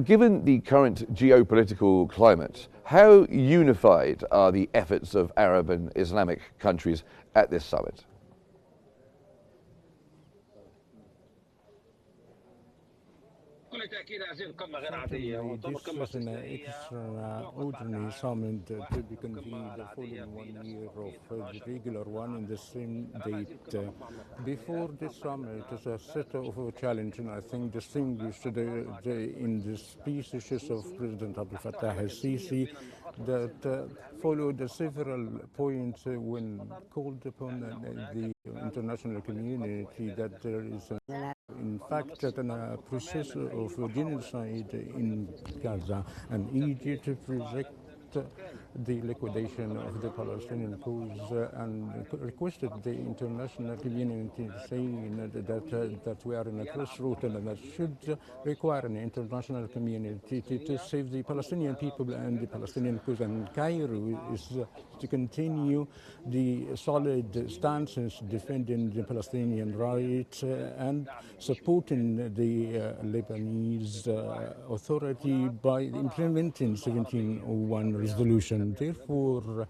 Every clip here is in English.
given the current geopolitical climate, how unified are the efforts of Arab and Islamic countries at this summit? Certainly, this is an extraordinary summit to be convened following 1 year of the regular one in the same date. Before this summit is a set of a challenge, and I think distinguished in the speeches of President Abdel Fattah al-Sisi that followed several points when called upon the international community that there is in fact a process of genocide in Gaza, and Egypt project the liquidation of the Palestinian cause and requested the international community saying that we are in a crossroad and that should require an international community to save the Palestinian people and the Palestinian cause. And Cairo is to continue the solid stances defending the Palestinian rights and supporting the Lebanese authority by implementing 1701 resolution. Therefore,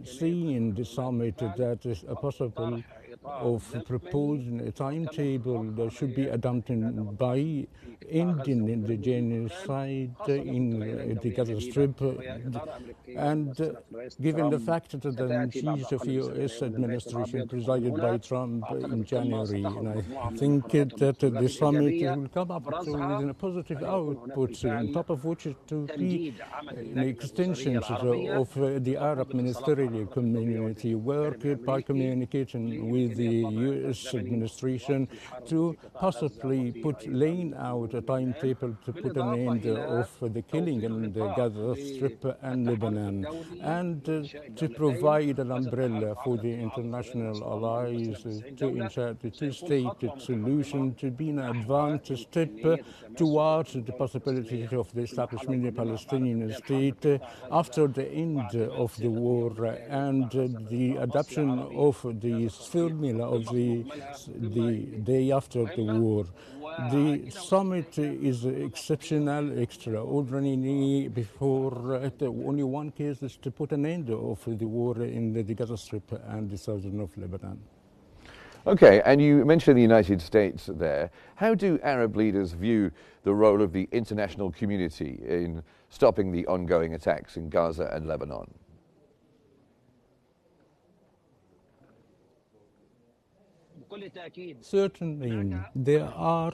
seeing the summit that is possible of proposing a timetable that should be adopted by ending the genocide in the Gaza Strip, and given the fact that the chief of the U.S. administration presided by Trump in January, and I think that the summit will come up with a positive output, on top of which to be an extension of the Arab ministerial community work by communicating with the U.S. administration to possibly laying out a timetable to put an end of the killing in the Gaza Strip and Lebanon, and to provide an umbrella for the international allies to ensure the two-state solution to be an advanced step towards the possibility of the establishment of a Palestinian state after the end of the war and the adoption of the formula of the day after the war. The summit is exceptional, extraordinary. Before only one case is to put an end of the war in the Gaza Strip and the southern of Lebanon. Okay, and you mentioned the United States there. How do Arab leaders view the role of the international community in stopping the ongoing attacks in Gaza and Lebanon? Certainly, there are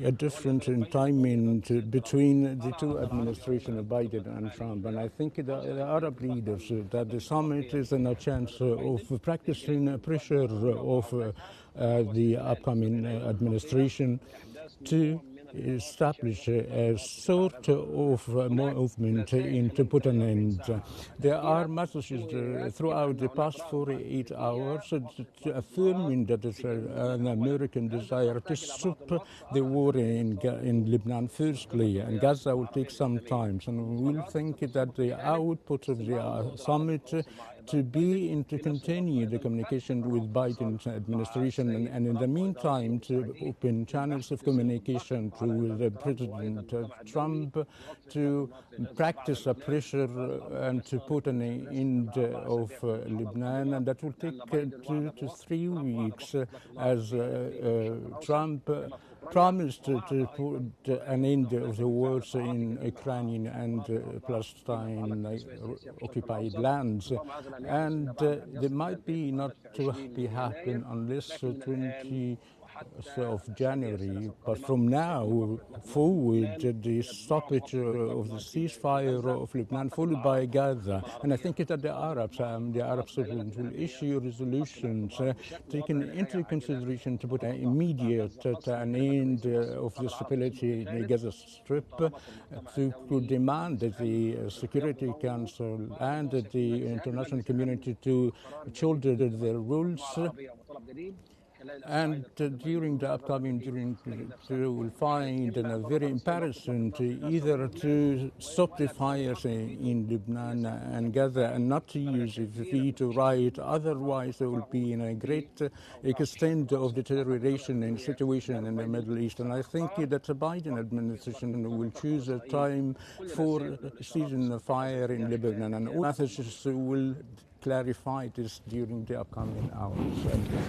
a difference in timing between the two administrations, Biden and Trump. And I think the Arab leaders, that the summit is a chance of practicing pressure of the upcoming administration to establish a sort of movement to put an end. There are messages throughout the past 48 hours affirming that it's an American desire to stop the war in Lebanon firstly, and Gaza will take some time. And we'll think that the output of the summit to be and to continue the communication with Biden's administration, and in the meantime to open channels of communication to President Trump to practice a pressure and to put an end of Lebanon, and that will take 2 to 3 weeks as Trump promised to put an end of the wars in Ukrainian and Palestine occupied lands. And there might be not to be happen unless 20th of January, but from now forward, the stoppage of the ceasefire of Lebanon, followed by Gaza. And I think that the Arabs will issue resolutions taking into consideration to put an immediate an end of the stability in the Gaza Strip, to demand that the Security Council and the international community to shoulder the rules And during the upcoming, we'll find a very embarrassing either to stop the fires in Lebanon and Gaza and not to use the veto right. Otherwise, there will be a great extent of deterioration in the situation in the Middle East. And I think that the Biden administration will choose a time for ceasing the fire in Lebanon, and all messages will clarify this during the upcoming hours.